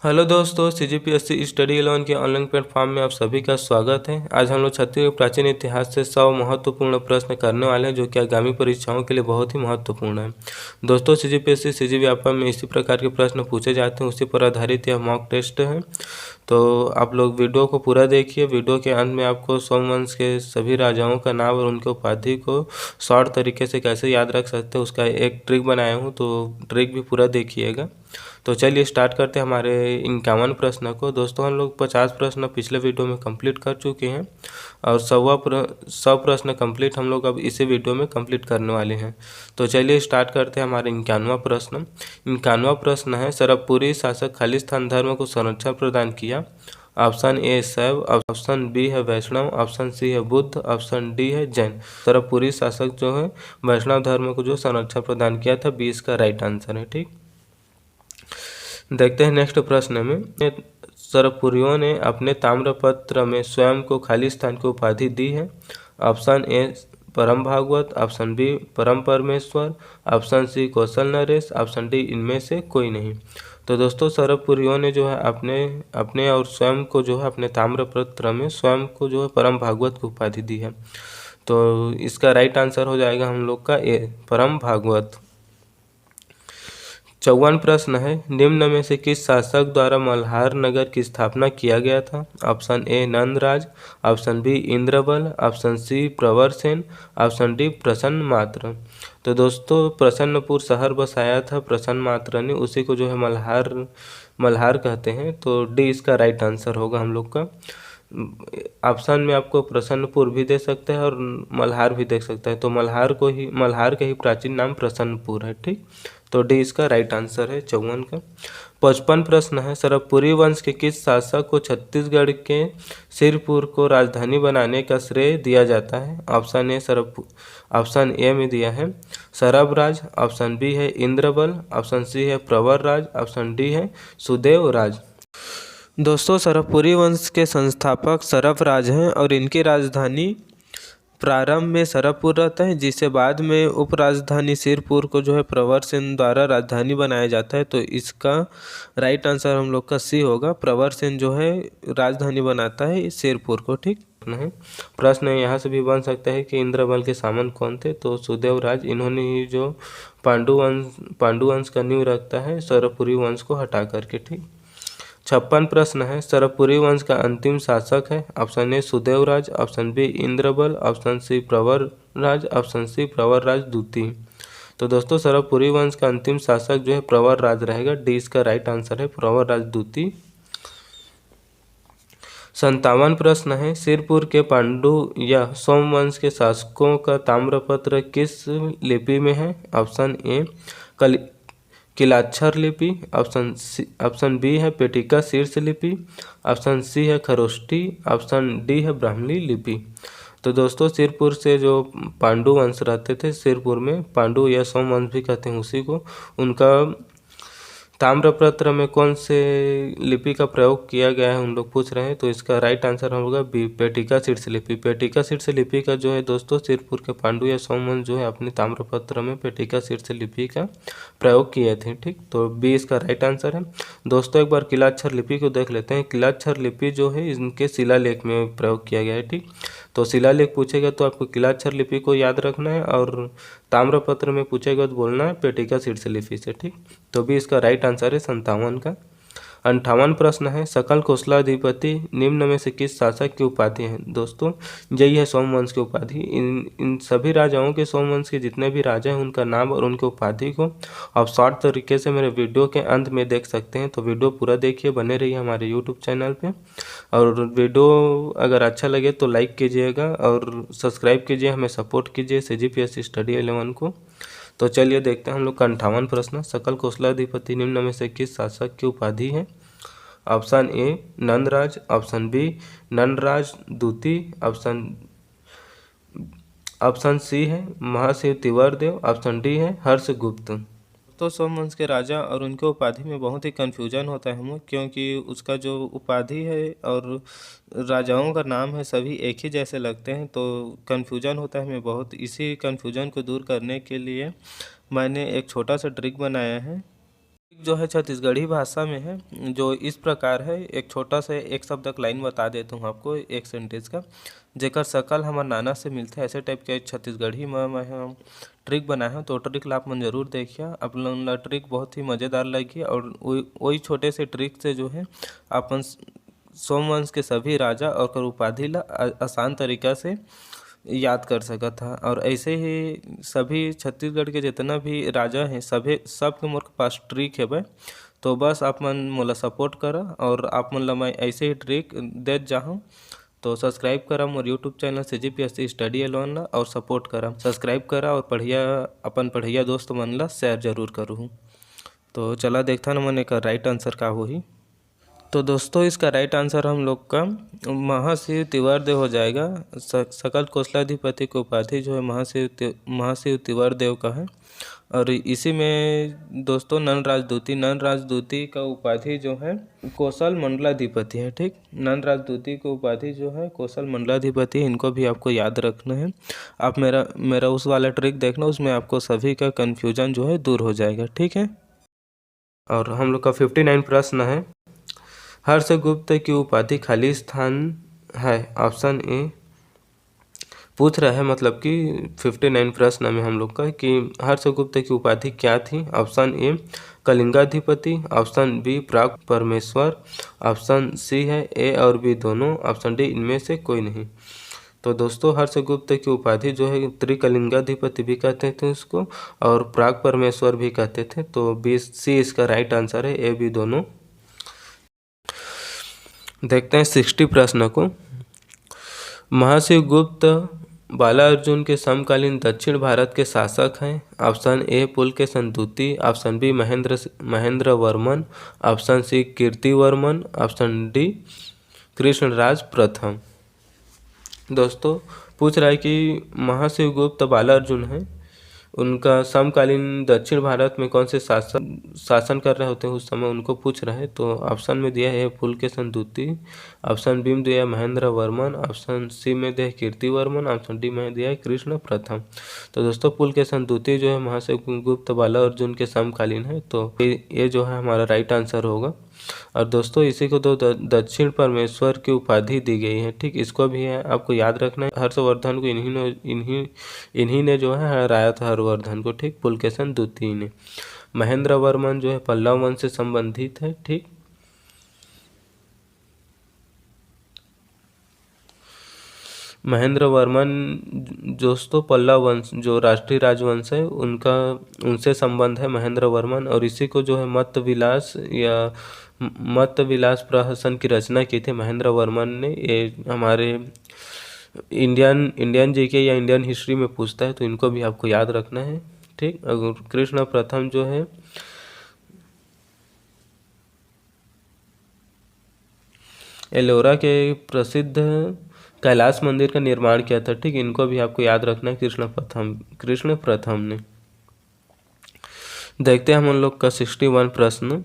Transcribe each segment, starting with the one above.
Hello दोस्तों, CGPSC study eleven के online platform में आप सभी का स्वागत है। आज हम लोग छत्तीसगढ़ प्राचीन इतिहास से 100 महत्वपूर्ण प्रश्न करने वाले हैं जो कि आगामी परीक्षाओं के लिए बहुत ही महत्वपूर्ण है। दोस्तों, CGPSC CGव्यापम में इसी प्रकार के प्रश्न पूछे जाते हैं, उसी पर आधारित यह मॉक टेस्ट है। तो आप लोग वीडियो को पूरा देखिए। वीडियो के अंत में आपको सोमवंश के सभी राजाओं का नाम और उनके उपाधि को शॉर्ट तरीके से कैसे याद रख सकते हैं उसका एक ट्रिक बनाया हूँ, तो ट्रिक भी पूरा देखिएगा। तो चलिए स्टार्ट करते हैं हमारे 51 प्रश्न को। दोस्तों, हम लोग 50 प्रश्न पिछले वीडियो में कंप्लीट कर चुके हैं और 100 प्रश्न कंप्लीट हम लोग अब इसी वीडियो में कंप्लीट करने वाले हैं। तो चलिए स्टार्ट करते हैं हमारे 51वां प्रश्न। 51वां प्रश्न है, सरबपुरी शासक खालिस्तान धर्म को संरक्षण प्रदान किया। ऑप्शन ए शैव, ऑप्शन बी है वैष्णव, ऑप्शन सी है बुद्ध, ऑप्शन डी है जैन। सरबपुरी शासक जो है वैष्णव धर्म को जो संरक्षण प्रदान किया था, 20 का राइट आंसर है। ठीक, देखते हैं नेक्स्ट प्रश्न में। सरबपुरियों ने अपने ताम्रपत्र में स्वयं को खालिस्तान की उपाधि दी है। ऑप्शन ए परम भागवत, ऑप्शन बी परम परमेश्वर, ऑप्शन सी कौशल नरेश, ऑप्शन डी इनमें से कोई नहीं। तो दोस्तों, सरबपुरियों ने जो है अपने और स्वयं को जो है अपने ताम्रपत्र में स्वयं को जो है परम भागवत की उपाधि दी है। तो इसका राइट आंसर हो जाएगा हम लोग का ए परम भागवत। 54 प्रश्न है, निम्न में से किस शासक द्वारा मल्हार नगर की स्थापना किया गया था। Option A Nandraj, option B Indrabal, option C Pravarsen, option D Prasannamatra. तो दोस्तों, प्रसन्नपुर शहर बसाया था प्रसन्न मात्र ने, उसी को जो है मल्हार कहते हैं। तो डी इसका राइट आंसर होगा हम लोग का। ऑप्शन में आपको प्रसन्नपुर भी दे सकता है और मल्हार भी दे सकता है, तो मल्हार का ही प्राचीन नाम प्रसन्नपुर है। ठीक, तो डी इसका राइट आंसर है 54 का। 55 प्रश्न है, सरबपुरी वंश के किस शासक को छत्तीसगढ़ के सिरपुर को राजधानी बनाने का श्रेय दिया जाता है। ऑप्शन ए में दिया है सरबराज, ऑप्शन बी है इंद्रबल, ऑप्शन सी है प्रवरराज, ऑप्शन डी है सुदेवराज। दोस्तों, सरबपुरी वंश के संस्थापक सरबराज हैं और इनकी राजधानी प्रारंभ में सरबपुर रहता है, जिसे बाद में उप राजधानी सिरपुर को जो है प्रवरसेन द्वारा राजधानी बनाया जाता है। तो इसका राइट आंसर हम लोग का सी होगा। प्रवरसेन जो है राजधानी बनाता है सिरपुर को। ठीक है, प्रश्न यहाँ से भी बन सकता है कि इंद्रबल के सामंत कौन थे। तो सुदेवराज, इन्होंने ही जो पांडु वंश का नींव रखता है सरबपुरी वंश को हटा करके। ठीक, 56 प्रश्न है, सरबपुरी वंश का अंतिम शासक है। Option A Sudevraj, option B Indrabal, option C Pravarraj, option C Pravarraj द्वितीय। तो दोस्तों, सरबपुरी वंश का अंतिम शासक जो है प्रवरराज रहेगा। डी इसका राइट आंसर है प्रवरराज द्वितीय। 57 प्रश्न है, सिरपुर के पांडु या सोमवंश के शासकों का ताम्रपत्र किस लिपि में है। ऑप्शन ए किलाक्षर लिपि, ऑप्शन बी है पेटिका शीर्ष लिपि, ऑप्शन सी है खरोष्ठी, ऑप्शन डी है ब्राह्मणी लिपि। तो दोस्तों, सिरपुर से जो पांडु वंश रहते थे, सिरपुर में पांडु या सोमवंश भी कहते हैं उसी को, उनका ताम्रपत्र में कौन से लिपि का प्रयोग किया गया है उन लोग पूछ रहे हैं। तो इसका राइट आंसर होगा बी पेटिका शीर्ष लिपि। पेटिका शीर्ष लिपि का जो है दोस्तों, सिरपुर के पांडु या सोमवंश जो है अपने ताम्रपत्र में पेटिका शीर्ष लिपि का प्रयोग किए थे। ठीक, तो बी इसका राइट आंसर है। दोस्तों, एक बार किलाक्षर लिपि को देख लेते हैं। किलाक्षर लिपि जो है इनके शिलालेख में प्रयोग किया गया है। ठीक, तो शिलालेख पूछेगा तो आपको किलाक्षर लिपि को याद रखना है और ताम्रपत्र में पूछेगा तो बोलना है पेटिका शीर्ष लिपि से। ठीक, तो भी इसका राइट आंसर है 57 का। 58 प्रश्न है, सकल कोसलाधिपति निम्न में से किस शासक की उपाधि है। दोस्तों, यही है सोमवंश की उपाधि। इन सभी राजाओं के, सोमवंश के जितने भी राजा हैं उनका नाम और उनके उपाधि को आप शॉर्ट तरीके से मेरे वीडियो के अंत में देख सकते हैं। तो वीडियो पूरा देखिए, बने रहिए हमारे यूट्यूब चैनल पे। और वीडियो अगर अच्छा लगे तो लाइक कीजिएगा और सब्सक्राइब कीजिए, हमें सपोर्ट कीजिए CGPSC स्टडी एलेवन को। तो चलिए देखते हैं हम लोग का 58 प्रश्न, सकल कोसलाधिपति निम्न में से किस शासक की उपाधि है। Option A Nandraj, option B Nandraj द्वितीय, ऑप्शन सी है महाशिव तिवारदेव, ऑप्शन डी है हर्षगुप्त। तो सोमवंश के राजा और उनके उपाधि में बहुत ही कन्फ्यूजन होता है हमें, क्योंकि उसका जो उपाधि है और राजाओं का नाम है सभी एक ही जैसे लगते हैं, तो कन्फ्यूजन होता है हमें बहुत। इसी कन्फ्यूजन को दूर करने के लिए मैंने एक छोटा सा ट्रिक बनाया है। जो है छत्तीसगढ़ी भाषा में है, जो इस प्रकार है। एक छोटा सा एक शब्द का लाइन बता देता हूँ आपको, एक सेंटेंस का। जेकर सकल हमार नाना से मिलते, ऐसे टाइप के छत्तीसगढ़ी में मैं ट्रिक बनाया हूँ। तो ट्रिक ला आप मन जरूर देखिए, आप लोगन ला ट्रिक बहुत ही मज़ेदार लगी। और वही छोटे से ट्रिक से जो है अपन सोमवंश के सभी राजा और कर उपाधि ला आसान तरीका से याद कर सका था। और ऐसे ही सभी छत्तीसगढ़ के जितना भी राजा हैं सबके मोर पास ट्रिक है भाई। तो बस आप मन मोला सपोर्ट करा, और आप मन ला मैं ऐसे ही ट्रिक देत जाहूँ। तो सब्सक्राइब करा मोर YouTube channel CGPSC study alone ला, और सपोर्ट करा, सब्सक्राइब करा, और अपन पढ़िया दोस्त मन ला शेयर जरूर करूँ। तो चला देखता ना मन का राइट आंसर का होही। तो दोस्तों इसका राइट आंसर हम लोग का महाशिव तिवारदेव हो जाएगा। सकल कौशलाधिपति की उपाधि जो है महाशिव तिवारदेव का है। और इसी में दोस्तों नल राजदूती का उपाधि जो है कौशल मंडलाधिपति है। ठीक, नल राजदूती की उपाधि जो है कौशल मंडलाधिपति, इनको भी आपको याद रखना है। आप मेरा उस वाला ट्रिक देखना, उसमें आपको सभी का कन्फ्यूजन जो है दूर हो जाएगा। ठीक है, और हम लोग का 59 प्रश्न है। हर्षगुप्त की उपाधि खाली स्थान है। ऑप्शन ए पूछ रहा है, मतलब कि 59 प्रश्न में हम लोग का कि हर्षगुप्त की उपाधि क्या थी। ऑप्शन ए कलिंगाधिपति, ऑप्शन बी प्राग परमेश्वर, ऑप्शन सी है ए और बी दोनों, ऑप्शन डी इनमें से कोई नहीं। तो दोस्तों हर्षगुप्त की उपाधि जो है त्रिकलिंगाधिपति भी कहते थे उसको, और प्राग परमेश्वर भी कहते थे। तो बी सी इसका राइट आंसर है, ए बी दोनों। देखते हैं 60 प्रश्न को। महाशिव गुप्त बालार्जुन के समकालीन दक्षिण भारत के शासक हैं। ऑप्शन ए पुलकेशन द्वितीय, option B Mahendra Varman, option C Kirtivarman, option D Krishnaraj प्रथम। दोस्तों पूछ रहा है कि महाशिव गुप्त बालार्जुन है, उनका समकालीन दक्षिण भारत में कौन से शासन कर रहे होते हैं उस समय, उनको पूछ रहे हैं। तो ऑप्शन में दिया है पुलकेशन द्वितीय, ऑप्शन बी में दिया है महेंद्र वर्मन, ऑप्शन सी में दिया है कीर्तिवर्मन, ऑप्शन डी में दिया है कृष्ण प्रथम। तो दोस्तों पुलकेशन द्वितीय जो है महाशिव गुप्त बालार्जुन के समकालीन है। तो ये जो है हमारा राइट आंसर होगा। और दोस्तों इसी को तो दक्षिण परमेश्वर की उपाधि दी गई है। ठीक, इसको भी है आपको याद रखना है। हर्षवर्धन को इन्हीं ने जो है हराया था हर्षवर्धन को। ठीक, पुलकेशन द्वितीय ने। महेंद्र वर्मन जो है पल्लव वंश से संबंधित है। ठीक, महेंद्र वर्मन दोस्तों पल्लव वंश जो राष्ट्रीय राजवंश है उनसे संबंध है महेंद्र वर्मन। और इसी को जो है मत्त विलास प्रहसन की रचना की थी महेंद्र वर्मन ने। ये हमारे इंडियन जीके या इंडियन हिस्ट्री में पूछता है, तो इनको भी आपको याद रखना है। ठीक, अगर कृष्ण प्रथम जो है एलोरा के प्रसिद्ध कैलाश मंदिर का निर्माण किया था। ठीक, इनको भी आपको याद रखना है कृष्ण प्रथम ने। देखते हैं हम उन लोग का 61 प्रश्न।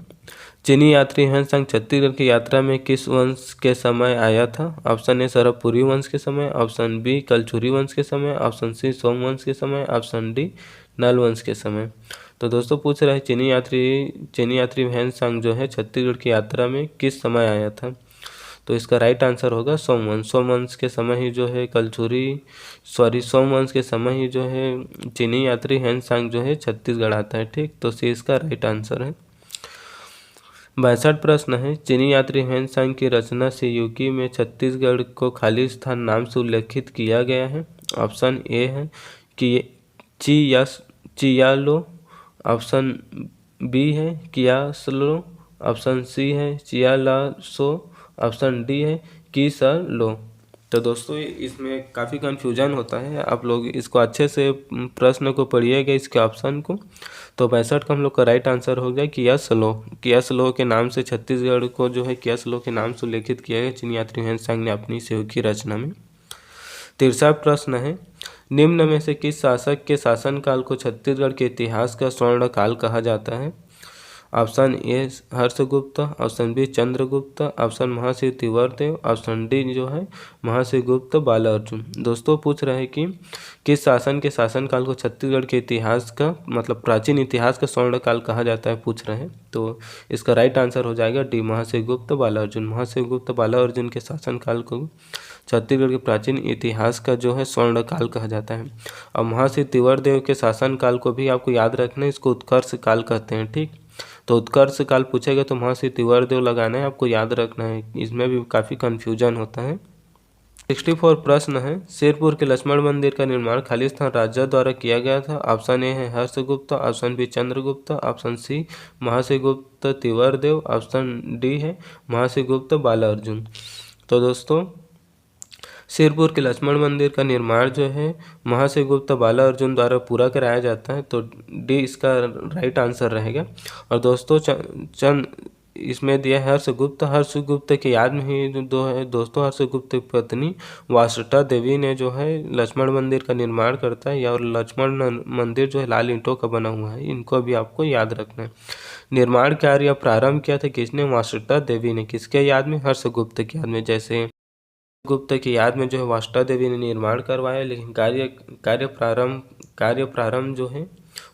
चीनी यात्री हंसंग छत्तीसगढ़ की यात्रा में किस वंश के समय आया था। ऑप्शन ए सरभपुरी वंश के समय, ऑप्शन बी कलचुरी वंश के समय, ऑप्शन सी सोमवंश के समय, ऑप्शन डी नल वंश के समय। तो दोस्तों पूछ रहा है चीनी यात्री हंसंग जो है छत्तीसगढ़ की यात्रा में किस समय आया था। तो इसका राइट आंसर होगा सोमवंश के समय ही जो है सोमवंश के समय ही जो है चीनी यात्री हंसंग जो है छत्तीसगढ़ आता है। ठीक, तो सी इसका राइट आंसर है। 62 प्रश्न है। चीनी यात्री हंसंग की रचना शिवयुगी में छत्तीसगढ़ को खाली स्थान नाम से उल्लेखित किया गया है। ऑप्शन ए है कि चियालो, ऑप्शन बी है कियासलो, ऑप्शन सी है चियालासो, ऑप्शन डी है किसलो। तो दोस्तों इसमें काफ़ी कन्फ्यूजन होता है, आप लोग इसको अच्छे से प्रश्न को पढ़िएगा इसके ऑप्शन को। तो 62 का हम लोग का राइट आंसर हो गया कियासलो के नाम से छत्तीसगढ़ को जो है कियासलो के नाम से उल्लेखित किया गया चीनी यात्री हंसंग ने अपनी शिवयुगी रचना में। 63 प्रश्न है। निम्न में से किस शासक के शासनकाल को छत्तीसगढ़ के इतिहास का स्वर्ण काल कहा जाता है। Option A Harshagupta, option B Chandragupta, option Mahashiv Tivardev, option D जो है महाशिव गुप्त बालार्जुन। दोस्तों पूछ रहे हैं कि किस शासन के शासनकाल को छत्तीसगढ़ के इतिहास का मतलब प्राचीन इतिहास का स्वर्ण काल कहा जाता है, पूछ रहे हैं। तो इसका राइट आंसर हो जाएगा डी महाशिव गुप्त बालार्जुन। महाशिव गुप्त बालार्जुन के शासनकाल को छत्तीसगढ़ के प्राचीन इतिहास का जो है स्वर्ण काल कहा जाता है। और महाशिव तिवर्देव के शासनकाल को भी आपको याद रखना है, इसको उत्कर्ष काल कहते हैं। ठीक, तो उत्कर्ष काल पूछेगा तो महाशिव तिवर्देव लगाना है, आपको याद रखना है, इसमें भी काफ़ी कन्फ्यूजन होता है। 64 प्रश्न है, शेरपुर के लक्ष्मण मंदिर का निर्माण खालिस्तान राजा द्वारा किया गया था। ऑप्शन ए है Harshagupta, option B Chandragupta, option C Mahashivagupta Tivardev, option D है महाशिवगुप्त बालार्जुन। तो दोस्तों शेरपुर के लक्ष्मण मंदिर का निर्माण जो है महाशिवगुप्त बालार्जुन द्वारा पूरा कराया जाता है, तो डी इसका राइट आंसर रहेगा। और दोस्तों चंद इसमें दिया है हर्षगुप्त। हर्षगुप्त की याद में ही दोस्तों हर्षगुप्त की पत्नी वासुटा देवी ने जो है लक्ष्मण मंदिर का निर्माण करता है, और लक्ष्मण मंदिर जो है लाल ईंटों का बना हुआ है, इनको भी आपको याद रखना है। निर्माण कार्य प्रारंभ किया था किसने? वासुटा देवी ने। किसके याद में? हर्षगुप्त की याद में। जैसे गुप्त की याद में जो है वासुटा देवी ने निर्माण करवाया, लेकिन कार्य प्रारंभ जो है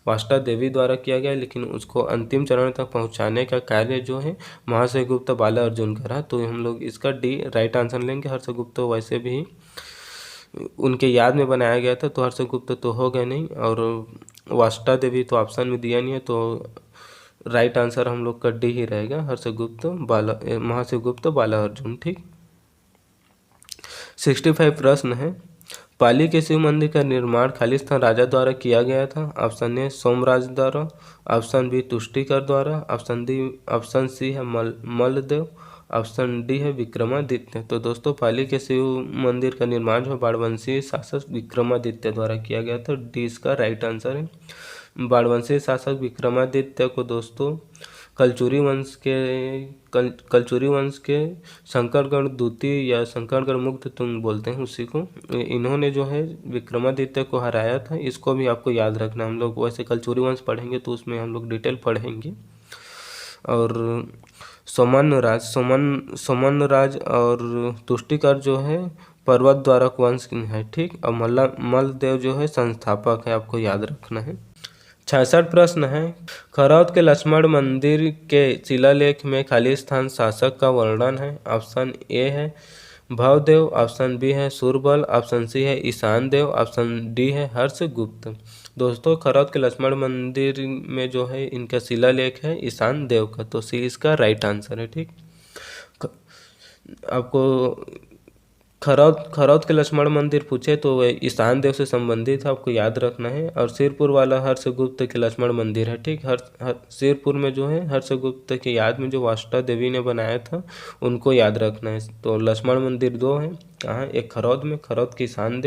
वासुटा देवी द्वारा किया गया, लेकिन उसको अंतिम चरण तक पहुंचाने का कार्य जो है महाशिवगुप्त बालार्जुन का रहा। तो हम लोग इसका डी राइट आंसर लेंगे। हर्षगुप्त वैसे भी उनके याद में बनाया गया था, तो हर्षगुप्त तो हो गए नहीं, और वासुटा देवी तो ऑप्शन में दिया नहीं है, तो राइट आंसर हम लोग का डी ही रहेगा, महाशिवगुप्त बालार्जुन। ठीक, 65 प्रश्न है, पाली के शिव मंदिर का निर्माण खालिस्तान राजा द्वारा किया गया था। ऑप्शन ए सोमराज द्वारा, ऑप्शन बी तुष्टिकर द्वारा, ऑप्शन सी है मल्लदेव, ऑप्शन डी है विक्रमादित्य। तो दोस्तों पाली के शिव मंदिर का निर्माण जो बाणवंशीय शासक विक्रमादित्य द्वारा किया गया था, डी इसका राइट आंसर है। बाणवंशीय शासक विक्रमादित्य को दोस्तों कलचुरी वंश के शंकरगढ़ दूती या शंकरगढ़ मुक्त तुंग बोलते हैं उसी को, इन्होंने जो है विक्रमादित्य को हराया था। इसको भी आपको याद रखना। हम लोग वैसे कलचुरी वंश पढ़ेंगे तो उसमें हम लोग डिटेल पढ़ेंगे। और सोमन राज और तुष्टिकर जो है पर्वत द्वारक वंश है। ठीक, और मल्लदेव जो है संस्थापक है, आपको याद रखना है। 66 प्रश्न है, खरौद के लक्ष्मण मंदिर के शिलालेख में खालिस्तान शासक का वर्णन है। ऑप्शन ए है भवदेव, ऑप्शन बी है सूरबल, ऑप्शन सी है ईशान देव, ऑप्शन डी है हर्षगुप्त। दोस्तों खरौद के लक्ष्मण मंदिर में जो है इनका शिलालेख है ईशान देव का, तो सी इसका राइट आंसर है। ठीक, आपको खरौद के लक्ष्मण मंदिर पूछे तो वह ईशान देव से संबंधित है, आपको याद रखना है। और सिरपुर वाला हर्षगुप्त के लक्ष्मण मंदिर है। ठीक, सिरपुर में जो है हर्षगुप्त की याद में जो वासुटा देवी ने बनाया था, उनको याद रखना है। तो लक्ष्मण मंदिर दो हैं, कहाँ? एक खरौद में, खरौद के ईशान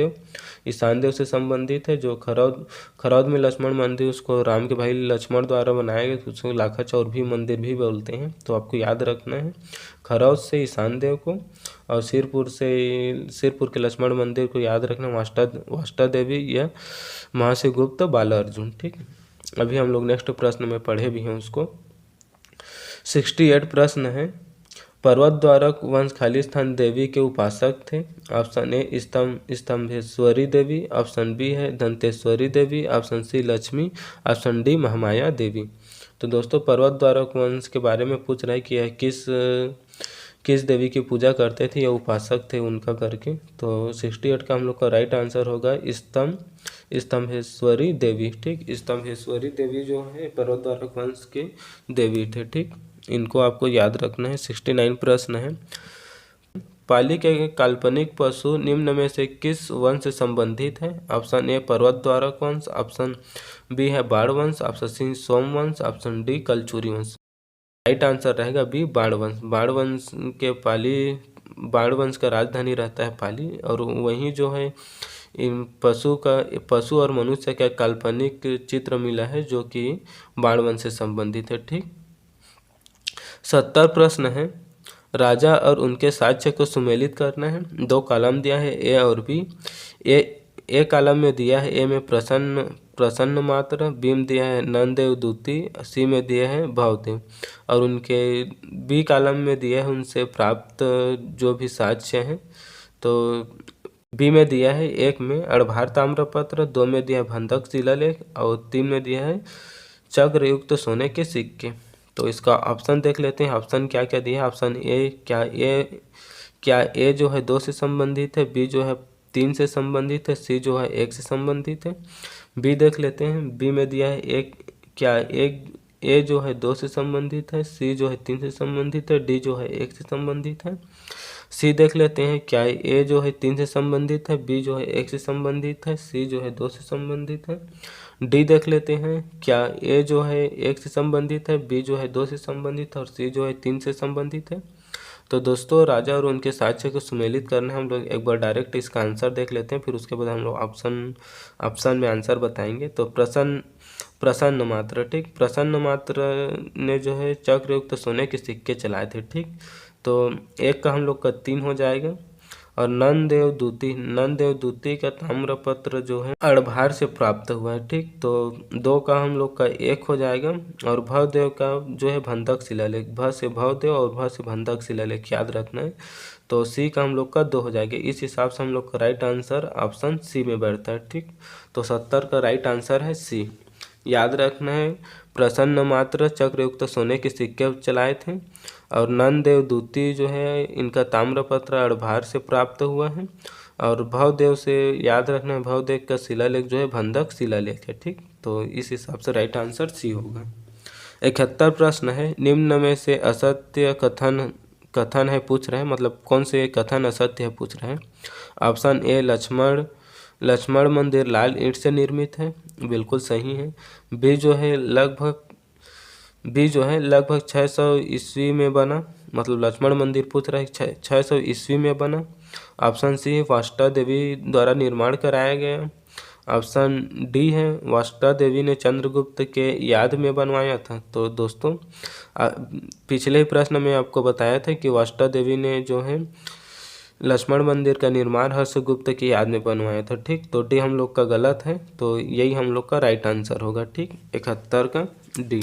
देव से संबंधित है। जो खरौद में लक्ष्मण मंदिर, उसको राम के भाई लक्ष्मण द्वारा बनाया गया, उसको लाखा चौरभी मंदिर भी बोलते हैं। तो आपको याद रखना है खरौद से ईशान देव को, और सिरपुर के लक्ष्मण मंदिर को याद रखना वासुटा देवी या महाशिवगुप्त बालार्जुन। ठीक, अभी हम लोग नेक्स्ट प्रश्न में पढ़े भी हैं उसको। 68 प्रश्न है, पर्वत द्वारक वंश खालिस्तान देवी के उपासक थे। Option A Stambheshwari Devi, option B है Danteshwari Devi, option C Lakshmi, option D Mahamaya Devi. तो दोस्तों पर्वत द्वारक वंश के बारे में पूछ रहा है कि यह किस देवी की पूजा करते थे या उपासक थे उनका करके। तो 68 का हम लोग का राइट आंसर होगा स्तंभेश्वरी देवी। ठीक, स्तंभेश्वरी देवी जो है पर्वत द्वारक वंश के देवी थे। ठीक, इनको आपको याद रखना है। 69 प्रश्न है, पाली के काल्पनिक पशु निम्न में से किस वंश से संबंधित है? ऑप्शन ए पर्वत द्वारक वंश, ऑप्शन बी है बाण वंश, option C Somvansh, option D Kalachuri वंश। राइट आंसर रहेगा बी बाण वंश। बाण वंश का राजधानी रहता है पाली, और वहीं जो है इन पशु और मनुष्य का काल्पनिक चित्र मिला है जो कि बाण वंश से संबंधित है। ठीक, 70 प्रश्न है, राजा और उनके साक्ष्य को सुमेलित करना है। 2 कॉलम दिया है ए और बी। ए कॉलम में दिया है ए में प्रसन्न मात्र, बी में दिया है नंददेव दूती, सी में दिया है भवदेव, और उनके बी कॉलम में दिया है उनसे प्राप्त जो भी साक्ष्य हैं। तो बी में दिया है 1 में अड़भार ताम्रपत्र, 2 में दिया है भंधक शिलालेख और 3 में दिया है चक्र युक्त सोने के सिक्के। तो इसका ऑप्शन देख लेते हैं। ऑप्शन क्या क्या दिया है। ऑप्शन ए, क्या ए जो है 2 से संबंधित है, बी जो है 3 से संबंधित है, सी जो है 1 से संबंधित है। बी देख लेते हैं। बी में दिया है क्या ए जो है 2 से संबंधित है, सी जो है 3 से संबंधित है, डी जो है 1 से संबंधित है। सी देख लेते हैं। क्या ए जो है 3 से संबंधित है, बी जो है 1 से संबंधित है, सी जो है 2 से संबंधित है। डी देख लेते हैं। क्या ए जो है 1 से संबंधित है, बी जो है 2 से संबंधित है और सी जो है 3 से संबंधित है। तो दोस्तों राजा और उनके साक्ष्य को सुमेलित करने हम लोग एक बार डायरेक्ट इसका आंसर देख लेते हैं, फिर उसके बाद हम लोग ऑप्शन में आंसर बताएंगे। तो प्रसन्न मात्र, ठीक, प्रसन्न मात्र ने जो है चक्रयुक्त सोने के सिक्के चलाए थे, ठीक। तो एक का हम लोग का 3 हो जाएगा। और नंददेव दूती का ताम्रपत्र जो है अड़भार से प्राप्त हुआ है, ठीक। तो 2 का हम लोग का 1 हो जाएगा। और भवदेव का जो है भंधक शिलालेख, भ से भवदेव और भ से भंधक शिलालेख याद रखना है। तो सी का हम लोग का 2 हो जाएगा। इस हिसाब से हम लोग का राइट आंसर ऑप्शन सी में बैठता है, ठीक। तो 70 का राइट आंसर है सी। याद रखना है प्रसन्न मात्र चक्रयुक्त सोने के सिक्के चलाए थे। और नंददेव दूती जो है इनका ताम्रपत्र अड़भार से प्राप्त हुआ है। और भवदेव से याद रखना है भवदेव का शिलालेख जो है भंधक शिलालेख है, ठीक। तो इस हिसाब से राइट आंसर सी होगा। 71 प्रश्न है। निम्न में से असत्य कथन है पूछ रहे हैं, मतलब कौन से कथन असत्य है पूछ रहे हैं। ऑप्शन ए लक्ष्मण मंदिर लाल ईंट से निर्मित है, बिल्कुल सही है। बी जो है लगभग 600 ईस्वी में बना, मतलब लक्ष्मण मंदिर पूछ रहा है 600 ईस्वी में बना। ऑप्शन सी है वाष्टा देवी द्वारा निर्माण कराया गया। ऑप्शन डी है वाष्टा देवी ने चंद्रगुप्त के याद में बनवाया था। तो दोस्तों पिछले ही प्रश्न में आपको बताया था कि वाष्टा देवी ने जो है लक्ष्मण मंदिर का निर्माण हर्षगुप्त की याद में बनवाया था, ठीक। तो डी हम लोग का गलत है, तो यही हम लोग का राइट आंसर होगा, ठीक। 71 का डी।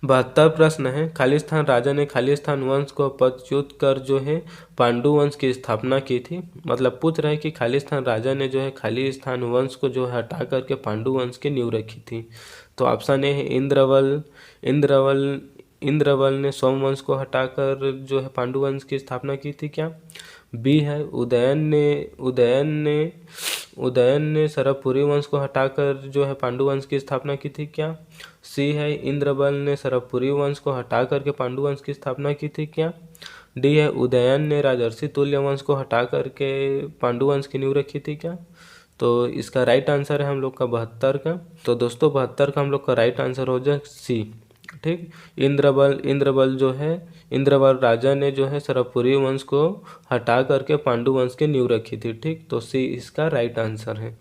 72 प्रश्न है। खालिस्तान राजा ने खालिस्तान वंश को पदच्युत कर जो है पांडु वंश की स्थापना की थी, मतलब पूछ रहा है कि खालिस्तान राजा ने जो है खालिस्तान वंश को जो है हटा करके पांडु वंश की नींव रखी थी। तो ऑप्शन ए है इंद्रवल ने सोमवंश को हटाकर जो है पांडु वंश की स्थापना की थी क्या। बी है उदयन ने सरभपुरी वंश को हटाकर जो है पांडु वंश की स्थापना की थी क्या। सी है इंद्रबल ने सरभपुरी वंश को हटा करके पांडु वंश की स्थापना की थी क्या। डी है उदयन ने राजर्षि तुल्य वंश को हटा करके पांडु वंश की नींव रखी थी क्या। तो इसका राइट आंसर है हम लोग का 72 का। तो दोस्तों 72 का हम लोग का राइट आंसर हो जाए सी, ठीक। इंद्रबल राजा ने जो है सरभपुरी वंश को हटा करके पांडु वंश की नींव रखी थी, ठीक। तो सी इसका राइट आंसर है।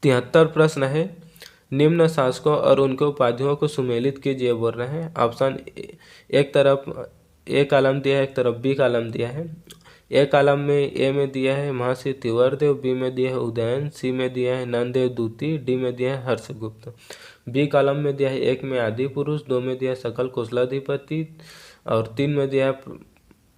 73 प्रश्न है। निम्न शासकों और उनके उपाधियों को सुमेलित कीजिए बोल रहे हैं। ऑप्शन एक तरफ ए कॉलम दिया है, एक तरफ बी कॉलम दिया है। ए कॉलम में ए में दिया है महर्षि तिवर्देव, बी में दिया है उदयन, सी में दिया है नंददेव दूती, डी में दिया है हर्षगुप्त। बी कॉलम में दिया है 1 में आदि पुरुष, 2 में दिया है सकल कौशलाधिपति और 3 में दिया है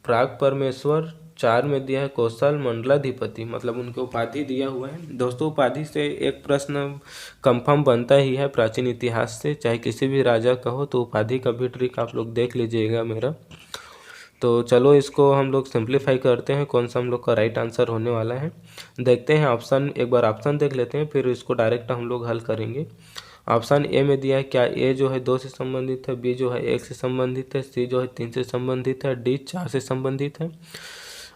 प्राग परमेश्वर, 4 में दिया है कौशल मंडलाधिपति, मतलब उनके उपाधि दिया हुआ है। दोस्तों उपाधि से एक प्रश्न कंफर्म बनता ही है प्राचीन इतिहास से, चाहे किसी भी राजा का हो, तो उपाधि का भी ट्रिक आप लोग देख लीजिएगा मेरा। तो चलो इसको हम लोग सिंप्लीफाई करते हैं, कौन सा हम लोग का राइट आंसर होने वाला है देखते हैं। एक बार ऑप्शन देख लेते हैं, फिर इसको डायरेक्ट हम लोग हल करेंगे। ऑप्शन ए में दिया है क्या ए जो है 2 से संबंधित है, बी जो है 1 से संबंधित है, सी जो है 3 से संबंधित है, डी 4 से संबंधित है।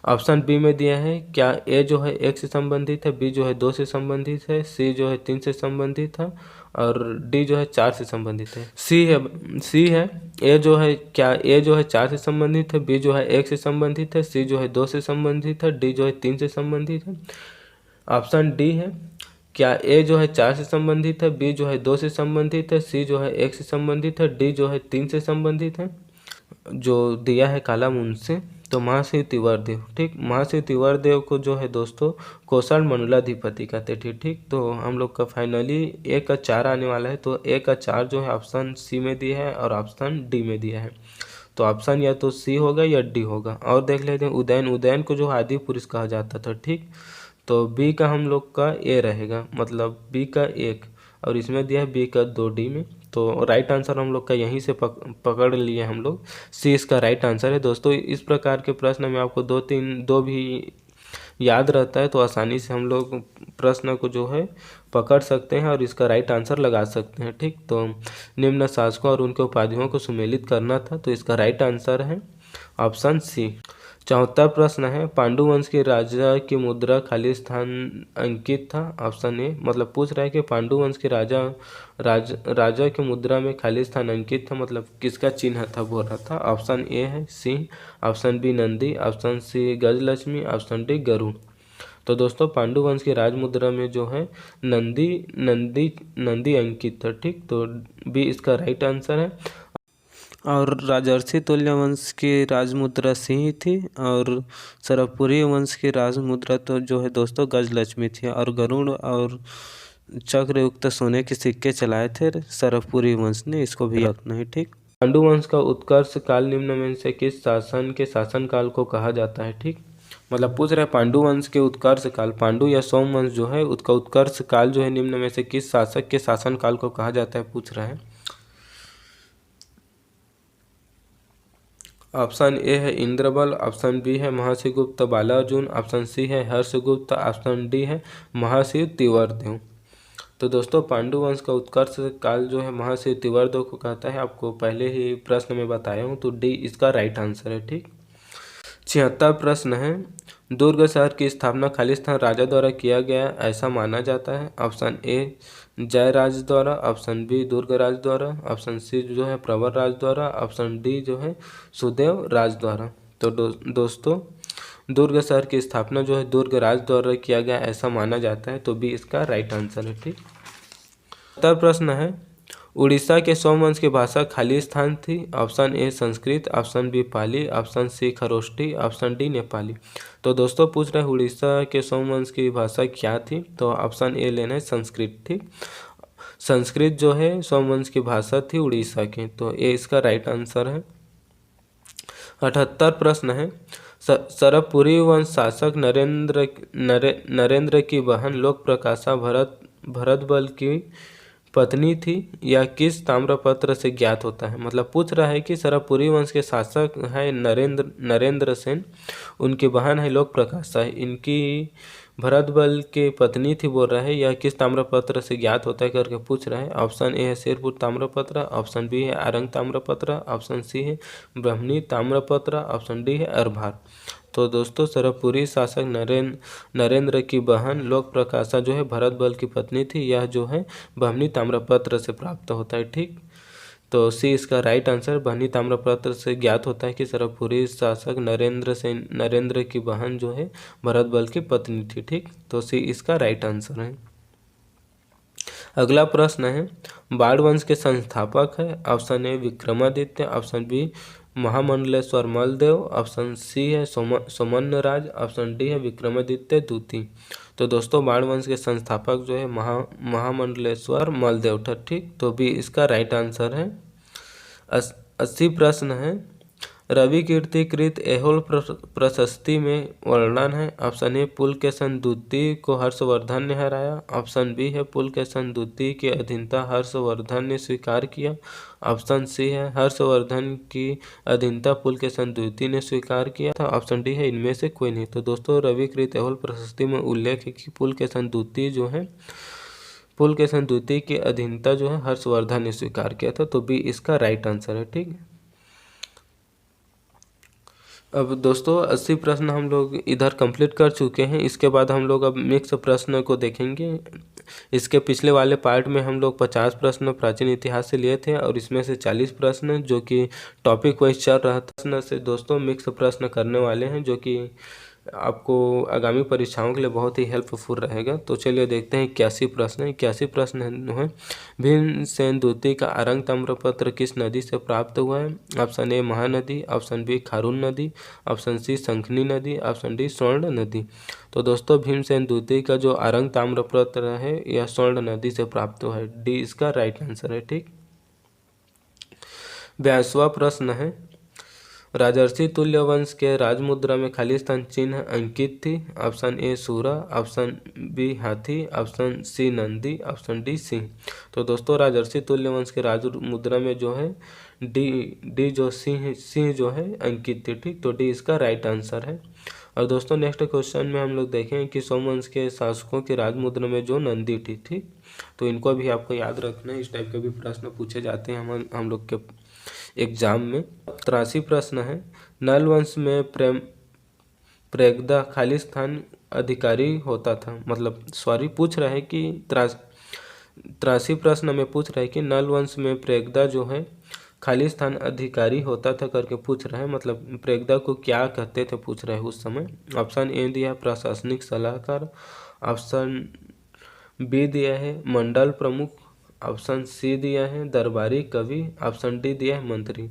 ऑप्शन बी में दिया है क्या ए जो है 1 से संबंधित है, बी जो है 2 से संबंधित है, सी जो है 3 से संबंधित है और डी जो है 4 से संबंधित है। सी है ए जो है 4 से संबंधित है, बी जो है 1 से संबंधित है, सी जो है 2 से संबंधित है, डी जो है 3 से संबंधित है। ऑप्शन डी है क्या ए जो है 4 से संबंधित है, बी जो है 2 से संबंधित है, सी जो है 1 से संबंधित है, डी जो है 3 से संबंधित है। जो दिया है कॉलम उनसे, तो महाशिव तिवारदेव। ठीक, महाशिव तिवारदेव को जो है दोस्तों कोसल मंडलाधिपति कहते थे। ठीक, तो हम लोग का फाइनली 1 का 4 आने वाला है। तो 1 का 4 जो है ऑप्शन सी में दिया है और ऑप्शन डी में दिया है। तो ऑप्शन या तो सी होगा या डी होगा। और देख लेते हैं उदयन। उदयन को जो आदि पुरुष कहा जाता था। ठीक, तो बी का हम लोग का ए रहेगा, मतलब बी का 1, और इसमें दिया है बी का 2 डी में। तो राइट आंसर हम लोग का यहीं से पकड़ लिए हम लोग, सी इसका राइट आंसर है। दोस्तों इस प्रकार के प्रश्न में आपको दो भी याद रहता है तो आसानी से हम लोग प्रश्न को जो है पकड़ सकते हैं और इसका राइट आंसर लगा सकते हैं। ठीक, तो निम्न शासकों और उनके उपाधियों को सुमेलित करना था, तो इसका राइट आंसर है ऑप्शन सी। 74 प्रश्न है, पांडु वंश के राजा की मुद्रा खाली स्थान अंकित था। ऑप्शन ए, मतलब पूछ रहा है कि पांडु वंश के राजा की मुद्रा में खाली स्थान अंकित था, मतलब किसका चिन्ह था बोल रहा था। ऑप्शन ए है सिंह, option B Nandi, option C Gajalakshmi, option D Garuda. तो दोस्तों पांडु वंश की राज मुद्रा में जो है नंदी अंकित था। ठीक, तो बी इसका राइट आंसर है। और राजर्षि तुल्य वंश की राजमुद्रा सिंह थी और सरवपुरी वंश की राजमुद्रा तो जो है दोस्तों गजलक्ष्मी थी। और गरुड़ और चक्रयुक्त सोने के सिक्के चलाए थे सरवपुरी वंश ने, इसको भी रखना है। ठीक, पांडु वंश का उत्कर्ष काल निम्न में से किस शासन के शासनकाल को कहा जाता है। ठीक, मतलब पूछ रहे पांडु वंश के उत्कर्ष काल, पांडु या सोम वंश जो है उसका उत्कर्ष काल जो है निम्न में से किस शासक के शासनकाल को कहा जाता है पूछ रहे हैं। ऑप्शन ए है इंद्रबल, ऑप्शन बी है महाशिव गुप्त बालार्जुन, ऑप्शन सी है हर्षगुप्त, ऑप्शन डी है महाशिव तिवारदेव। तो दोस्तों पांडु वंश का उत्कर्ष काल जो है महाशिव तिवारदेव को कहता है, आपको पहले ही प्रश्न में बताया हूँ, तो डी इसका राइट आंसर है। ठीक, 76 प्रश्न है, दुर्ग शहर की स्थापना खालिस्तान राजा द्वारा किया गया ऐसा माना जाता है। ऑप्शन ए जयराज द्वारा, ऑप्शन बी दुर्गराज द्वारा, ऑप्शन सी जो है प्रवर राज द्वारा, ऑप्शन डी जो है सुदेव राज द्वारा। तो दोस्तों दुर्ग शहर की स्थापना जो है दुर्ग राज द्वारा किया गया ऐसा माना जाता है, तो बी इसका राइट आंसर है। ठीक, 70 प्रश्न है, उड़ीसा के सोमवंश की भाषा खालिस्तान थी। Option A Sanskrit, option B Pali, option C Kharoshthi, option D Nepali. तो दोस्तों पूछ रहे हैं उड़ीसा के सोमवंश की भाषा क्या थी, तो ऑप्शन ए लेना है संस्कृत। ठीक, संस्कृत जो है सोमवंश की भाषा थी उड़ीसा की, तो ए इसका राइट आंसर है। 78 प्रश्न है, सरवपुरी वंश शासक नरेंद्र की बहन लोक प्रकाशा भरतबल की पत्नी थी या किस ताम्रपत्र से ज्ञात होता है। मतलब पूछ रहा है कि सरवपुरी वंश के शासक है नरेंद्र सेन, उनकी बहन है लोक प्रकाशा, इनकी भरतबल की पत्नी थी बोल रहा है, यह किस ताम्रपत्र से ज्ञात होता है करके पूछ रहा है। ऑप्शन ए है शेरपुर ताम्रपत्र, ऑप्शन बी है आरंग ताम्रपत्र, ऑप्शन सी है ब्राह्मणी ताम्रपत्र, ऑप्शन डी है अरभार। तो दोस्तों सरवपुरी शासक नरेंद्र की बहन लोक प्रकाशा जो है भरतबल की पत्नी थी, यह जो है ब्राह्मणी ताम्रपत्र से प्राप्त होता है। ठीक, तो सी इसका राइट आंसर, ब्राह्मणी ताम्रपत्र से ज्ञात होता है कि सरवपुरी शासक नरेंद्र की बहन जो है भरतबल की पत्नी थी। ठीक, तो सी इसका राइट आंसर है। अगला प्रश्न है, बाढ़ वंश के संस्थापक है। Option A Vikramaditya, option B Mahamandaleshwar Maldev, option C है सोमन राज, ऑप्शन डी है विक्रमादित्य द्वितीय। तो दोस्तों बाण वंश के संस्थापक जो है महामंडलेश्वर मलदेव थे। ठीक, तो भी इसका राइट आंसर है। 80 प्रश्न है, रवि कीर्ति कृत ऐहोल प्रशस्ति में वर्णन है। ऑप्शन ए पुलकेशन द्वितीय को हर्षवर्धन ने हराया, ऑप्शन बी है पुलकेशन द्वितीय के अधीनता हर्षवर्धन ने स्वीकार किया, ऑप्शन सी है हर्षवर्धन की अधीनता पुलकेशन द्वितीय ने स्वीकार किया था, ऑप्शन डी है इनमें से कोई नहीं। तो दोस्तों रवि कृत ऐहोल प्रशस्ति में उल्लेख है कि पुलकेशन द्वितीय जो है पुलकेशन द्वितीय की अधीनता जो है हर्षवर्धन ने स्वीकार किया था, तो बी इसका राइट आंसर है। ठीक, अब दोस्तों 80 प्रश्न हम लोग इधर कंप्लीट कर चुके हैं। इसके बाद हम लोग अब मिक्स प्रश्न को देखेंगे। इसके पिछले वाले पार्ट में हम लोग 50 प्रश्न प्राचीन इतिहास से लिए थे और इसमें से 40 प्रश्न जो कि टॉपिक वाइज चल रहा था प्रश्न से दोस्तों मिक्स प्रश्न करने वाले हैं, जो कि आपको आगामी परीक्षाओं के लिए बहुत ही हेल्पफुल रहेगा। तो चलिए देखते हैं 81 प्रश्न है। 81 प्रश्न है, भीमसेन द्वितीय का आरंग ताम्रपत्र किस नदी से प्राप्त हुआ है? Option A Mahanadi, option B Kharun नदी, ऑप्शन सी शंखनी नदी, ऑप्शन डी स्वर्ण नदी। तो दोस्तों भीमसेन द्वितीय का जो आरंग ताम्रपत्र है यह स्वर्ण नदी से प्राप्त हुआ है। डी इसका राइट आंसर है। ठीक, 82वां प्रश्न है, राजर्षि तुल्य वंश के राजमुद्रा में खालिस्तान चिन्ह अंकित थी? ऑप्शन ए सूरा, ऑप्शन बी हाथी, option C Nandi, option D सिंह। तो दोस्तों राजर्षि तुल्य वंश के राजमुद्रा में जो है डी जो सिंह जो है अंकित थी। ठीक, तो डी इसका राइट आंसर है। और दोस्तों नेक्स्ट क्वेश्चन में हम लोग देखें कि सोमवंश के शासकों के राजमुद्रा में जो नंदी थी। ठीक, तो इनको भी आपको याद रखना है, इस टाइप के भी प्रश्न पूछे जाते हैं हम लोग के एग्जाम में। 83 प्रश्न है, नल वंश में प्रेगदा खालिस्तान अधिकारी होता था, मतलब सॉरी पूछ रहा है कि 83 प्रश्न में पूछ रहा है कि नल वंश में प्रेगदा जो है खालिस्तान अधिकारी होता था करके पूछ रहा है, मतलब प्रेगदा को क्या कहते थे पूछ रहे हैं उस समय। ऑप्शन ए दिया है प्रशासनिक सलाहकार, ऑप्शन बी दिया है मंडल प्रमुख, ऑप्शन सी दिया है दरबारी कवि, ऑप्शन डी दिया है मंत्री।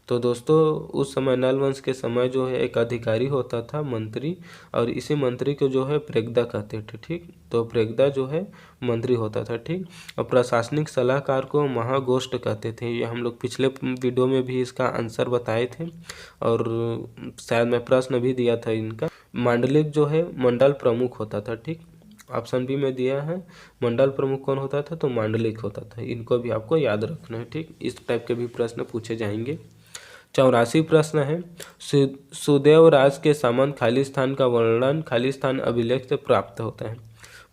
तो दोस्तों उस समय नल वंश के समय जो है एक अधिकारी होता था मंत्री, और इसी मंत्री को जो है प्रेगदा कहते थे। ठीक, तो प्रेगदा जो है मंत्री होता था। ठीक, और प्रशासनिक सलाहकार को महागोष्ठ कहते थे। ये हम लोग पिछले वीडियो में भी इसका आंसर बताए थे, और शायद मैं प्रश्न भी दिया था इनका। मांडलिक जो है मंडल प्रमुख होता था। ठीक, ऑप्शन बी में दिया है मंडल प्रमुख कौन होता था, तो मांडलिक होता था। इनको भी आपको याद रखना है। ठीक, इस टाइप के भी प्रश्न पूछे जाएंगे। 84 प्रश्न है, सुदेव राज के सामंत खालिस्तान का वर्णन खालिस्तान अभिलेख से प्राप्त होता है।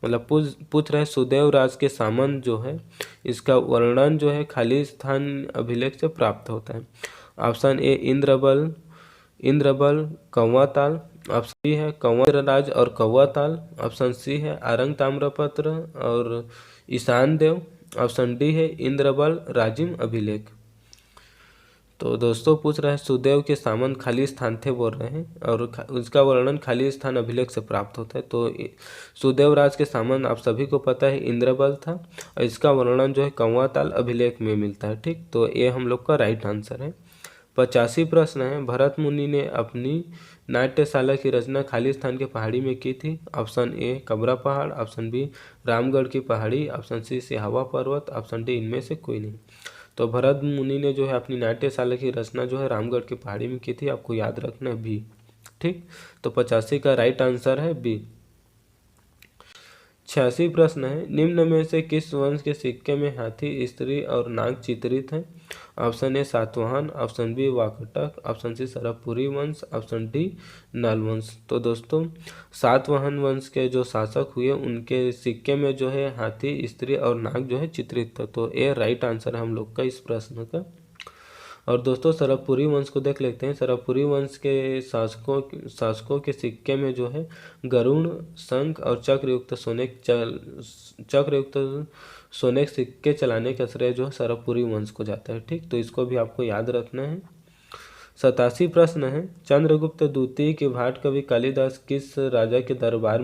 मतलब पूछ रहे सुदेव राज के सामंत जो है इसका वर्णन जो है खालिस्तान अभिलेख से प्राप्त होता है। ऑप्शन ए इंद्रबल कौवा ताल, ऑप्शन बी है कंवर राज और कौवा ताल, ऑप्शन सी है आरंग ताम्रपत्र और ईशान देव, ऑप्शन डी है इंद्रबल राजिम अभिलेख। तो दोस्तों पूछ रहा है सुदेव के सामंत खाली स्थान थे बोल रहे हैं, और उसका वर्णन खाली स्थान अभिलेख से प्राप्त होता है। तो सुदेव राज के सामंत आप सभी को पता है इंद्रबल था, और इसका वर्णन जो है कौवा ताल अभिलेख में मिलता है। ठीक, तो ये हम लोग का राइट आंसर है। 85 प्रश्न है, भरत मुनि ने अपनी नाट्यशाला की रचना खालिस्तान के पहाड़ी में की थी। ऑप्शन ए कबरा पहाड़, ऑप्शन बी रामगढ़ की पहाड़ी, ऑप्शन सी सिहावा पर्वत, ऑप्शन डी इनमें से कोई नहीं। तो भरत मुनि ने जो है अपनी नाट्यशाला की रचना जो है रामगढ़ की पहाड़ी में की थी, आपको याद रखना है बी। ठीक, तो 85 का राइट आंसर है बी। 86 प्रश्न है, निम्न में से किस वंश के सिक्के में हाथी, स्त्री और नाग चित्रित हैं? Option A Satavahana, option B Vakataka, option C Sarabhpuri वंश, ऑप्शन डी नल वंश। तो दोस्तों सातवाहन वंश के जो शासक हुए उनके सिक्के में जो है हाथी, स्त्री और नाग जो है चित्रित था। तो ये राइट आंसर है हम लोग का इस प्रश्न का। और दोस्तों सरभपुरी वंश को देख लेते हैं। सरभपुरी वंश के शासकों के सिक्के में जो है गरुड़, शंख और चक्रयुक्त सोने के सिक्के चलाने का श्रेय जो है सरभपुरी वंश को जाता है। ठीक, तो इसको भी आपको याद रखना है। 87 प्रश्न है, चंद्रगुप्त द्वितीय के भाट कवि कालिदास किस राजा के दरबार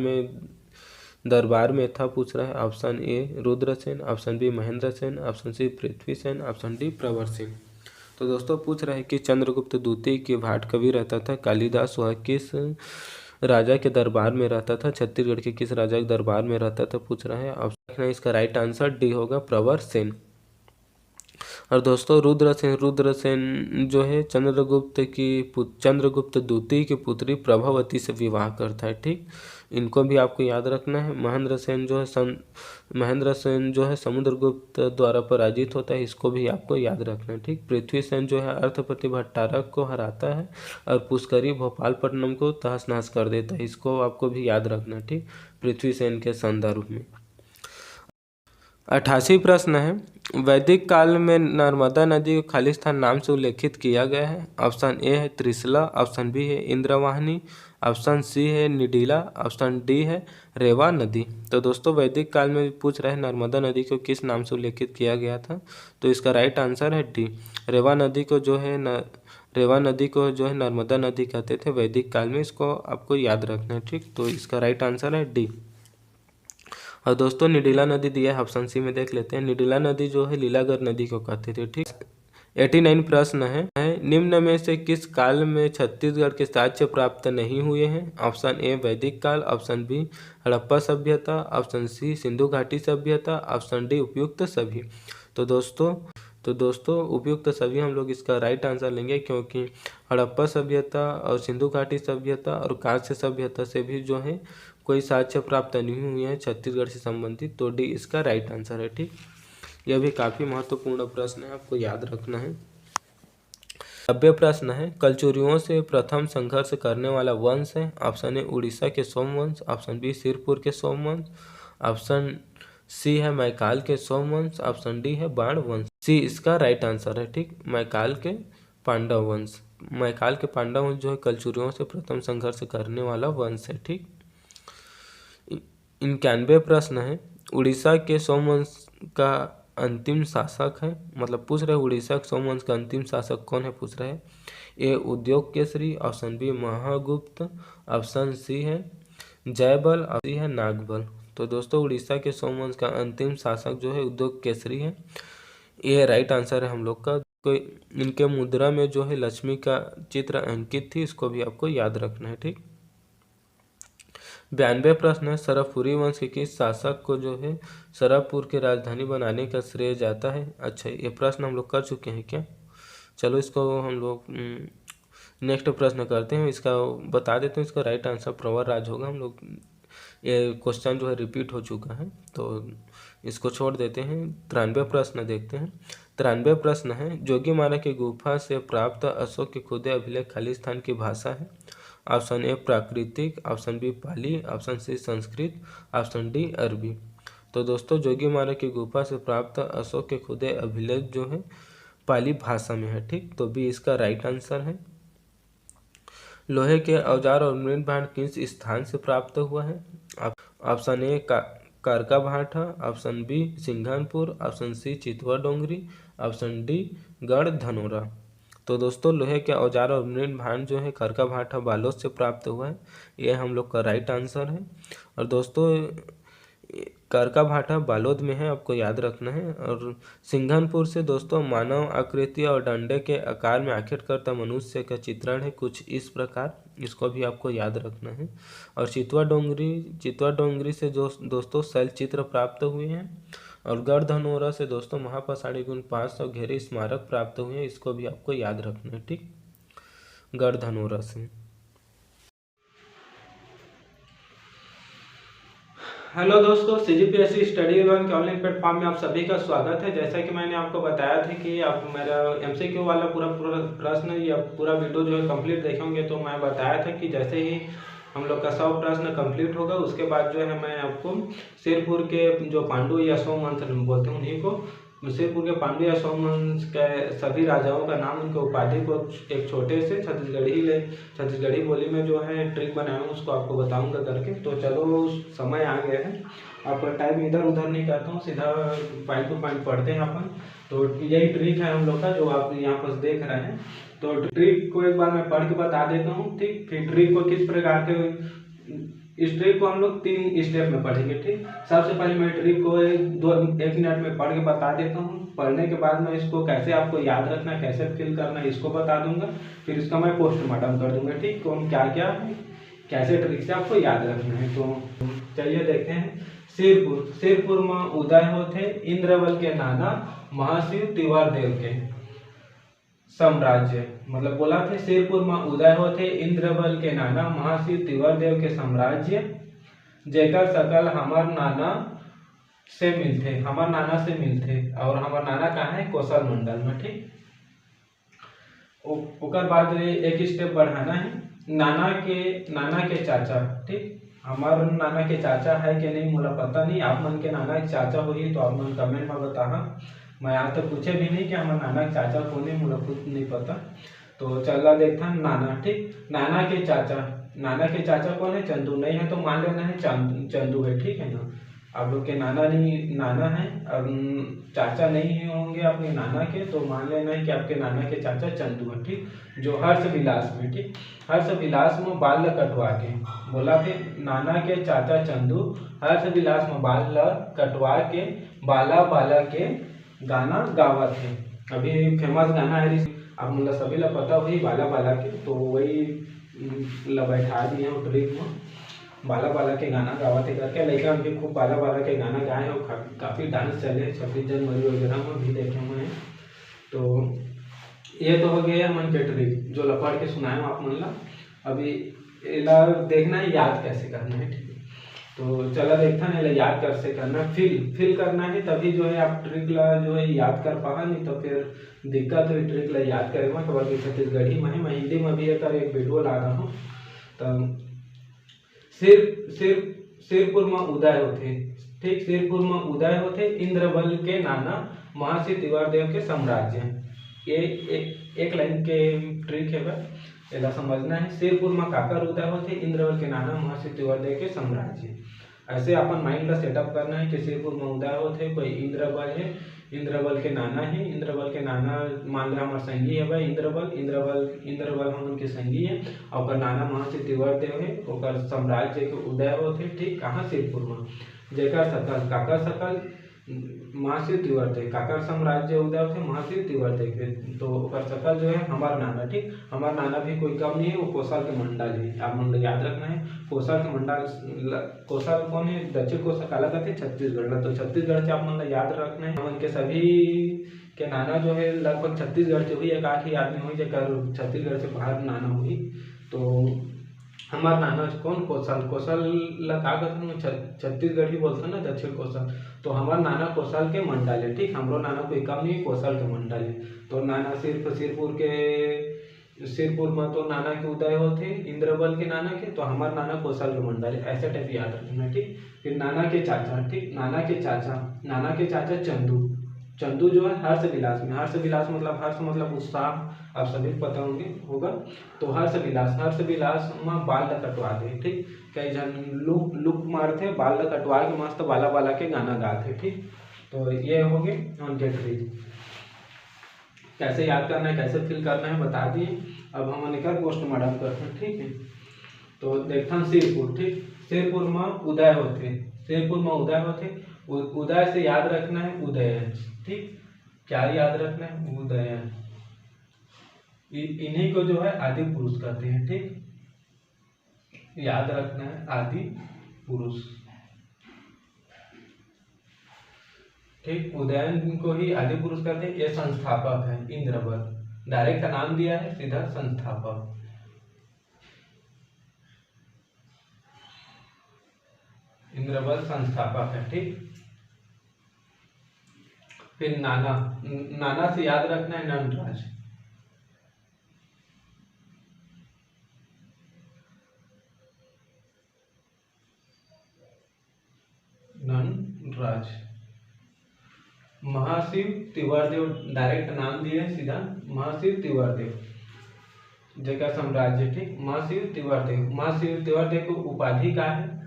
में था पूछ रहा है। Option A Rudrasen, option B Mahendra Sen, option C Prithvi Sen, option D Pravar Sen. तो दोस्तों पूछ रहा है कि चंद्रगुप्त द्वितीय के भाट कवि रहता था कालिदास, वह किस राजा के दरबार में रहता था, छत्तीसगढ़ के किस राजा के दरबार में रहता था पूछ रहा है। ऑप्शन इसका राइट आंसर डी होगा प्रवर सेन। और दोस्तों रुद्रसेन जो है चंद्रगुप्त द्वितीय की पुत्री प्रभावती से विवाह करता है। ठीक, इनको भी आपको याद रखना है। महेंद्र सेन जो है समुद्रगुप्त द्वारा पराजित होता है, इसको भी आपको याद रखना है। ठीक, पृथ्वी सेन जो है अर्थपति भट्टारक को हराता है और पुष्करी भोपालपट्टनम को तहस नहस कर देता है, इसको आपको भी याद रखना है। ठीक, पृथ्वी सेन के संदर्भ में। 88 प्रश्न है, वैदिक काल में नर्मदा नदी को खाली स्थान नाम से उल्लेखित किया गया है। ऑप्शन ए है त्रिशला, ऑप्शन बी है इंद्रवाहिनी, ऑप्शन सी है निडिला, ऑप्शन डी है रेवा नदी। तो दोस्तों वैदिक काल में पूछ रहे हैं नर्मदा नदी को किस नाम से उल्लेखित किया गया था, तो इसका राइट आंसर है डी। रेवा नदी को जो है नर्मदा नदी कहते थे वैदिक काल में, इसको आपको याद रखना है, ठीक। तो इसका राइट आंसर है डी। और दोस्तों निडिला नदी दिया है ऑप्शन सी में, देख लेते हैं। निडिला नदी जो है लीलागर नदी को कहते थे, ठीक। 89 प्रश्न है, निम्न में से किस काल में छत्तीसगढ़ के साक्ष्य प्राप्त नहीं हुए हैं। ऑप्शन ए वैदिक काल, ऑप्शन बी हड़प्पा सभ्यता, ऑप्शन सी सिंधु घाटी सभ्यता, ऑप्शन डी उपयुक्त सभी। तो दोस्तों उपयुक्त सभी हम लोग इसका राइट आंसर लेंगे, क्योंकि हड़प्पा सभ्यता और सिंधु घाटी सभ्यता और कांस्य सभ्यता से भी जो है कोई साक्ष्य प्राप्त नहीं हुए हैं छत्तीसगढ़ से संबंधित, तो डी इसका राइट आंसर है, ठीक। यह भी काफ़ी महत्वपूर्ण प्रश्न है, आपको याद रखना है। 90 प्रश्न है, कलचुरियों से प्रथम संघर्ष करने वाला वंश है। ऑप्शन ए उड़ीसा के सोमवंश, ऑप्शन बी सिरपुर के सोमवंश, ऑप्शन सी है मैकाल के सोमवंश, ऑप्शन डी है बाण वंश। सी इसका राइट आंसर है, ठीक। मैकाल के पांडव वंश जो है कलचुरियों से प्रथम संघर्ष करने वाला वंश है, ठीक। 91 प्रश्न है, उड़ीसा के सोमवंश का अंतिम शासक है, मतलब पूछ रहे उड़ीसा के सोमवंश का अंतिम शासक कौन है, पूछ रहे हैं। A Udyog Kesari, option B Mahagupta, option C है जयबल, ऑप्शन सी है नागबल। तो दोस्तों उड़ीसा के सोमवंश का अंतिम शासक जो है उद्योग केसरी है, ये राइट आंसर है हम लोग का। कोई इनके मुद्रा में जो है लक्ष्मी का चित्र अंकित थी, इसको भी आपको याद रखना है, ठीक। 92 प्रश्न है, सरफपुरी वंश के किस शासक को जो है सरफपुर की राजधानी बनाने का श्रेय जाता है। अच्छा ये प्रश्न हम लोग कर चुके हैं क्या, चलो इसको हम लोग नेक्स्ट प्रश्न करते हैं। इसका बता देते हैं, इसका राइट आंसर प्रवर राज होगा। हम लोग ये क्वेश्चन जो है रिपीट हो चुका है, तो इसको छोड़ देते हैं। 93 प्रश्न देखते हैं। 93 प्रश्न है, जोगीमारा की गुफा से प्राप्त अशोक के खुदे अभिलेख खाली स्थान की भाषा है। ऑप्शन ए प्राकृतिक, option B Pali, option C Sanskrit, option D अरबी। तो दोस्तों जोगीमारा की गुफा से प्राप्त अशोक के खुदे अभिलेख जो है पाली भाषा में है, ठीक। तो बी इसका राइट आंसर है। लोहे के औजार और मृद भांड किस स्थान से प्राप्त हुआ है। Option A Karka Bhata, option B Singhanpur, option C Chitwa Dongri, option D Garh Dhanora. तो दोस्तों लोहे के औजार और मृद भांड जो है करका भाटा बालोद से प्राप्त हुआ है, ये हम लोग का राइट आंसर है। और दोस्तों करका भाटा बालोद में है, आपको याद रखना है। और सिंघनपुर से दोस्तों मानव आकृति और डंडे के आकार में आखिर करता मनुष्य का चित्रण है कुछ इस प्रकार, इसको भी आपको याद रखना है। और चितवा डोंगरी से दोस्तों शैल चित्र प्राप्त हुए हैं। और गढ़ धनोरा से दोस्तों महापाषाणी गुण 500 घेरे स्मारक प्राप्त हुए हैं, इसको भी आपको याद रखना है, ठीक। गढ़ धनोरा से। हेलो दोस्तों, CGPSC स्टडी वन के ऑनलाइन प्लेटफॉर्म में आप सभी का स्वागत है। जैसा कि मैंने आपको बताया था कि आप मेरा MCQ वाला पूरा प्रश्न या पूरा वीडियो जो है कंप्लीट देखेंगे, तो मैं बताया था कि जैसे ही हम लोग का 100 प्रश्न कंप्लीट होगा उसके बाद जो है मैं आपको सिरपुर के जो पांडु या सोमवंश बोलते हैं उन्हीं को, सिरपुर के पांडु या सोमवंश के सभी राजाओं का नाम, उनके उपाधि को एक छोटे से छत्तीसगढ़ी बोली में जो है ट्रिक बनाया हूँ, उसको आपको बताऊंगा करके। तो चलो समय आ गया है, आपका टाइम इधर उधर नहीं करता हूँ, सीधा पॉइंट टू पॉइंट पढ़ते हैं अपन। तो यही ट्रिक है हम लोग का जो आप यहाँ पर देख रहे हैं। तो ट्रिक को एक बार मैं पढ़ के बता देता हूँ, ठीक। फिर ट्रिक को किस प्रकार के, इस ट्रिक को हम लोग 3 स्टेप में पढ़ेंगे, ठीक। सबसे पहले मैं ट्रिक को 1 मिनट में पढ़ के बता देता हूँ। पढ़ने के बाद मैं इसको कैसे आपको याद रखना है, कैसे फिल करना है, इसको बता दूंगा। फिर इसका मैं पोस्टमार्टम कर दूंगा, ठीक। तो क्या क्या कैसे ट्रिक से आपको याद रखना है, तो चलिए देखते हैं। सिरपुर में उदय होते इंद्रवल के नाना महाशिव तिवार देव के साम्राज्य, मतलब बोला थे सिरपुर में उदय होते इंद्रवल के नाना महाशिव तिवार देव के साम्राज्य, जेकर सकल हमार नाना से मिलते, और हमार नाना कहाँ है, कौशल मंडल में, ठीक। ओकर बाद एक स्टेप बढ़ाना है, नाना के चाचा, ठीक। हमार नाना के चाचा है कि नहीं मोला पता नहीं, आप मन के नाना के चाचा होही तो आप मन कमेंट में बताहा। मैं आज तक पूछे भी नहीं कि हमारे नाना के चाचा कौन है, मोला खुद नहीं पता। तो चला देखता नाना, ठीक। नाना के चाचा कौन है? चंदू। नहीं है तो मान लेना है चंदू है, ठीक है ना। आप लोग के नाना नहीं, नाना है और चाचा नहीं है होंगे अपने नाना के, तो मान लेना है कि आपके नाना के चाचा चंदू है, ठीक। जो हर्ष विलास में, ठीक, हर्ष विलास में बाल कटवा के बोला कि नाना के चाचा चंदू हर्ष विलास में बाल कटवा के बाला बाला के गाना गावत है। अभी फेमस गाना है, आप मतलब सभी ला पता हुई बाला बाला के, तो वही ला बैठा दिए हैं ट्रिक में, बाला बाला के गाना गावत है करके। लड़का भी खूब बाला बाला के गाना गाए और काफ़ी डांस चले 26 जनवरी वगैरह में भी देखे हुए हैं। तो ये तो हो गया मन के ट्रिक जो लपड़ के सुनाए आप मन ला। अभी इला देखना है याद कैसे करना है, ठीक है। तो चला देखता है याद कैसे करना, फिल करना है, तभी जो है आप ट्रिक ला जो है याद कर पागा, नहीं तो फिर दिक्कत हुई ट्रिक ला याद करे में। तो बाकी छत्तीसगढ़ी में है, मैं हिंदी में भी एक वीडियो ला रहा हूँ। तो सिरपुर में उदय होते, ठीक, सिरपुर में उदय होते इंद्रबल के नाना महर्षि तिवारदेव के साम्राज्य। ये एक लाइन के ट्रिक है भाई, एला समझना है। सिरपुर में काकर उदय होते इंद्रबल के नाना महर्षि तिवारदेव के साम्राज्य। ऐसे अपन माइंड का सेटअप करना है कि सिरपुर में उदय होते कोई इंद्रबल है, इंद्रबल के नाना है, इंद्रबल के नाना मान लो हमारे संगी है भाई इंद्रबल हम उनके संगी है और नाना महर्षि तिवारदेव है, और साम्राज्य के उदय होते, ठीक, कहाँ? सिरपुर में। जेकर सकल काकर सकल महर्षि तिवारदेव, काकर साम्राज्य उदय होते महर्षि तिवारदेव के, तो ओकर सकल जो है हमार नाना, ठीक। हमार नाना भी कोई कम नहीं है, वो कोसल के मंडल है, आप मन याद रखना है। कोसल के मंडल, कोसल कौन है? दक्षिण कोसल काला कहते छत्तीसगढ़, तो छत्तीसगढ़ से आप मन याद रखना है। हम के सभी के नाना जो है लगभग छत्तीसगढ़ से हुई, एक आठ ही आदमी हुई जेकर छत्तीसगढ़ से बाहर नाना हुई। तो हमार नाना कौन? कोसल ला का कहते छत्तीसगढ़ ही बोलते ना, दक्षिण कोसल। तो हमार नाना कोसल के मंडल है, ठीक। हमरो नाना कोई कम नहीं, कोसल के मंडल है। तो नाना सिरपुर में तो नाना के उदय होते इंद्रबल के नाना के, तो हमार नाना कोसल के मंडल है, ऐसे टाइप याद रखना, ठीक। फिर नाना के चाचा, ठीक, नाना के चाचा चंदू जो है हर्ष विलास में, हर्ष विलास मतलब उत्साह, आप सभी को पता होगा। तो हर्ष विलास में बाल कटवाते, ठीक। कई जन लुक मारते बाल कटवा के मस्त बाला बाला के गाना गाते, ठीक। तो ये हो गए उनके ट्रिक। कैसे याद करना है, कैसे फिल करना है बता दिए। अब हम निकल पोस्टमार्टम करते हैं, ठीक है। तो देखता सिरपुर, ठीक, सिरपुर में उदय होते, उदय से याद रखना है उदयन, ठीक। क्या याद रखना है? उदयन। इन्हीं को जो है आदि पुरुष कहते हैं, ठीक, याद रखना है आदि पुरुष, ठीक। उदयन को ही आदि पुरुष कहते हैं। ये संस्थापक है इंद्रबल, डायरेक्ट नाम दिया है, सीधा संस्थापक। इंद्रबल संस्थापक है, ठीक। फिर नाना से याद रखना है नंदराज, महाशिव तिवारदेव, डायरेक्ट नाम दिए सीधा महाशिव तिवारदेव, जगह साम्राज्य, ठीक। महाशिव तिवारदेव को उपाधि का है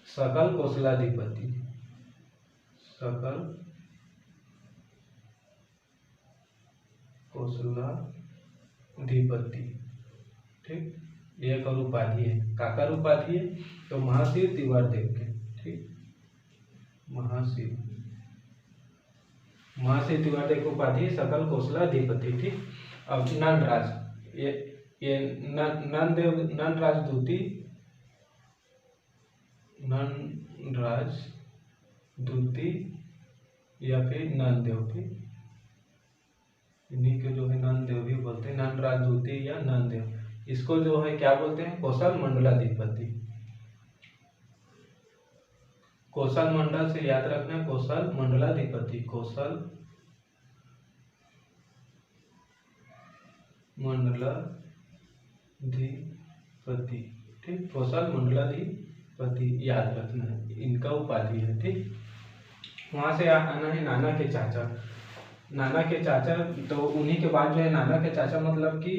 सकल कौशलाधिपति, सकल कौशलाधिपति, ठीक। ये कर उपाधि है, काकर उपाधि है? तो महाशिव तिवारदेव के, ठीक। महाशिव तिवारदेव की उपाधि सकल कौशलाधिपति, ठीक। अब नंदराज, ये नंदराज दूती या फिर नंददेव, ठीक। इन्हीं को जो है नंददेव भी बोलते हैं, नंदराज दूती या नंददेव। इसको जो है क्या बोलते हैं? कौशल मंडलाधिपति। कौशल मंडल से याद रखना है कौशल मंडलाधिपति, कौशल मंडलाधिपति, ठीक, कोसल मंडलाधिपति याद रखना है, इनका उपाधि है। ठीक, वहां से आना है नाना के चाचा। नाना के चाचा तो उन्हीं के बाद जो है नाना के चाचा मतलब कि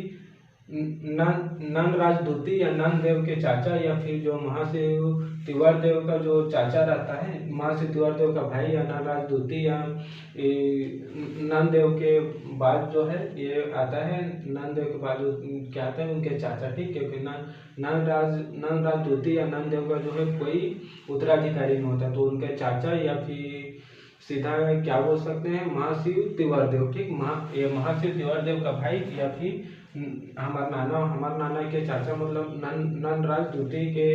नंद राजदूती या नंद देव के चाचा, या फिर जो महाशिव तिवार देव का जो चाचा रहता है, महाशिव तिवार देव का भाई, या नंद राजदूती या नंद देव के बाद जो है ये आता है, नंद देव के बाद जो क्या आता है उनके चाचा। ठीक, क्योंकि नंद राजदूती या नंद देव का जो है कोई उत्तराधिकारी नहीं होता, तो उनके चाचा या फिर सीधा क्या बोल सकते हैं महाशिव तिवार देव। ठीक, ये महाशिव तिवार देव का भाई या फिर हमारे नाना के चाचा मतलब नंद राजदूती के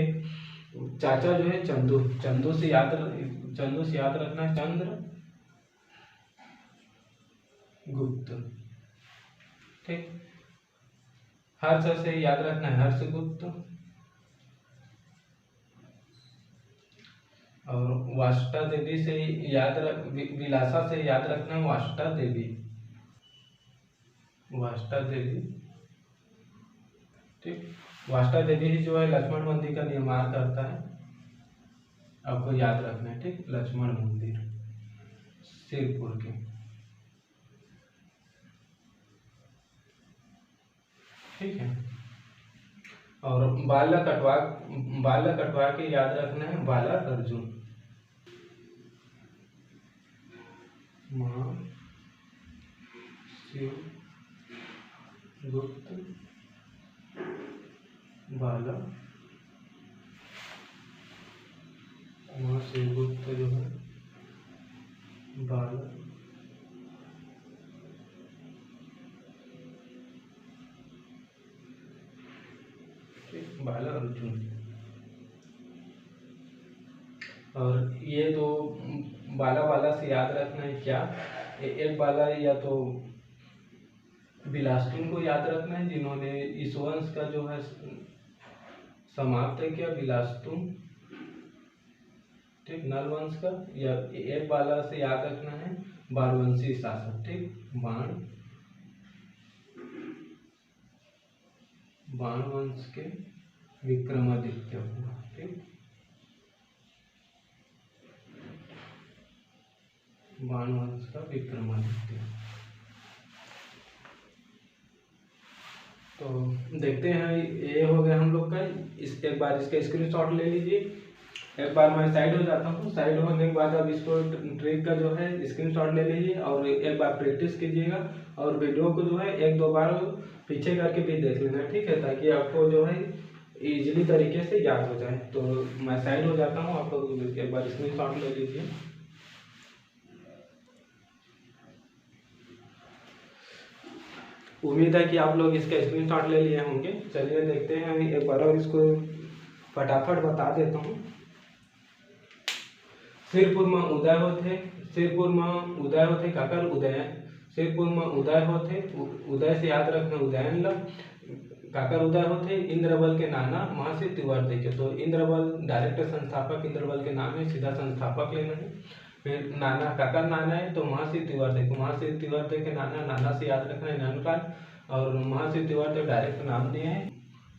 चाचा जो है चंदू से याद रखना है, चंद्र गुप्त। ठीक, हर्ष से याद रखना है हर्षगुप्त, और वाष्टा देवी से विलासा से याद रखना है वाष्टा देवी। ठीक, वाष्टा देवी ही जो है लक्ष्मण मंदिर का निर्माण करता है, आपको याद रखना है। ठीक, लक्ष्मण मंदिर सिरपुर के। ठीक है, और बालक कटवा के याद रखना है बालक अर्जुन। महाशिव गुप्त बालक, महाशिव गुप्त जो है बालक बाला अर्जुन। और ये तो बाला से याद रखना है क्या, एक बाला या तो बिलासपुर को याद रखना है जिन्होंने इस वंश का जो है समाप्त किया, बिलासपुर। ठीक, नल वंश का। या एक बाला से याद रखना है बाणवंशी शासक। ठीक, बाण वंश के विक्रमादित्य। ठीक, बाण वंश का विक्रमादित्य। तो देखते हैं, ये हो गया हम लोग का। एक बार इसका स्क्रीनशॉट ले लीजिए। एक बार मैं साइड हो जाता हूँ, साइड होने के बाद अब इसको ट्रिक का जो है स्क्रीनशॉट ले लीजिए और एक बार प्रैक्टिस कीजिएगा, और वीडियो को जो है एक दो बार पीछे करके भी देख लेना। ठीक है, ताकि आपको जो है इजीली तरीके से याद हो जाए। तो मैं साइड हो जाता हूँ, आप लोग एक बार स्क्रीनशॉट ले लीजिए। उम्मीद है कि आप लोग इसका स्क्रीनशॉट ले लिए होंगे। चलिए देखते हैं, एक बार और इसको फटाफट बता देता हूँ। सिरपुर में उदय होते काकर उदय, सिरपुर में उदय होते, उदय से याद रखना उदयन लग, काकर उदय होते इंद्रबल के नाना महाशिव तिवार देखे। तो इंद्रबल डायरेक्ट संस्थापक इंद्रबल के नाम है, सीधा संस्थापक लेना है। फिर नाना काकर नाना है तो महाशिव तिवार देव, महाशिव तिवार देव के नाना से याद रखना है नंदलाल, और महाशिव तिवार देव डायरेक्ट नाम दिए हैं।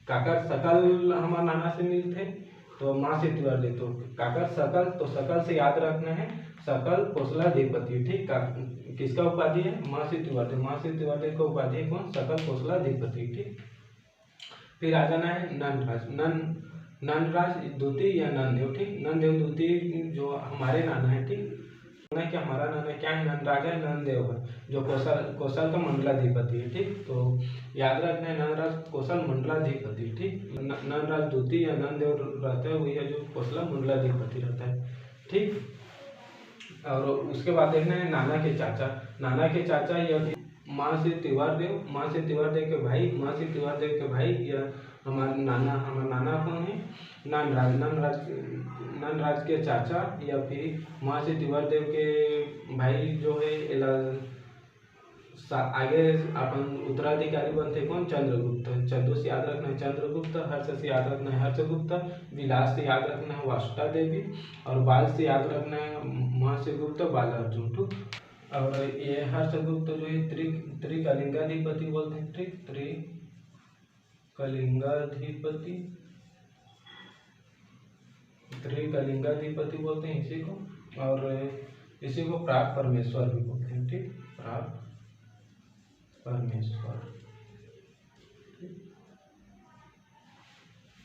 काकर सकल हमारे नाना से मिलते तो महाशिव तिवार देव, तो काकर सकल, तो सकल से याद रखना है सकल कोसलाधिपति। ठीक, किसका उपाधि है महाशिव तिवार देव, महाशिव तिवार देव का उपाधि है कौन, सकल कोसलाधिपति। ठीक, फिर आ जाना है नंदराज द्वितीय या नंददेव। ठीक, नंददेव द्वितीय जो हमारे नाना है। ठीक, कि हमारा नाना क्या है, नंदराज है, नंददेव है, जो कौशल का मंडलाधिपति है। ठीक, तो याद रखना है नंदराज कौशल मंडलाधिपति। ठीक, नंदराज द्वितीय या नंददेव रहता है, वही है जो कौशल मंडलाधिपति रहता है। ठीक, और उसके बाद देखना है नाना के चाचा या महाशिव तिवार देव के भाई, या हमारा नाना कौन है, नंदराज के चाचा, या फिर महाशिव तिवार देव के भाई जो है आगे अपन उत्तराधिकारी बनते कौन, चंद्रगुप्त। चंदू से याद रखना है चंद्रगुप्त, हर्ष से याद रखना है हर्षगुप्त, विलास से याद रखना है वाष्टा देवी, और बाल से याद रखना है महाशिवगुप्त बालार्जुन। ठीक, और ये हर्षगुप्त जो है त्रिकलिंगाधिपति बोलते हैं। ठीक, त्रिकलिंगाधिपति त्रिकलिंगाधिपति बोलते हैं इसी को, और इसी को प्राग परमेश्वर भी बोलते हैं। ठीक, प्राग परमेश्वर,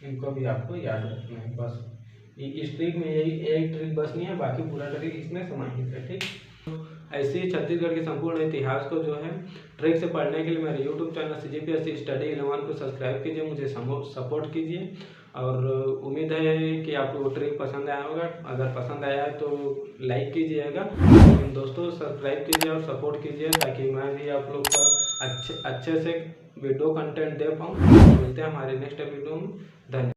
इनको भी आपको याद रखना है। बस इस ट्रिक में यही एक ट्रिक बस नहीं है, बाकी पूरा ट्रिक इसमें समाहित है। ठीक, ऐसे ही छत्तीसगढ़ के संपूर्ण इतिहास को जो है ट्रिक से पढ़ने के लिए मेरे यूट्यूब चैनल CGPSC स्टडी 11 को सब्सक्राइब कीजिए, मुझे सपोर्ट कीजिए, और उम्मीद है कि आपको ट्रिक पसंद आया होगा। अगर पसंद आया है तो लाइक कीजिएगा, दोस्तों सब्सक्राइब कीजिए और सपोर्ट कीजिए, ताकि मैं भी आप लोग का अच्छे से वीडियो कंटेंट दे पाऊँ। मिलते हैं हमारे नेक्स्ट वीडियो में। धन्यवाद।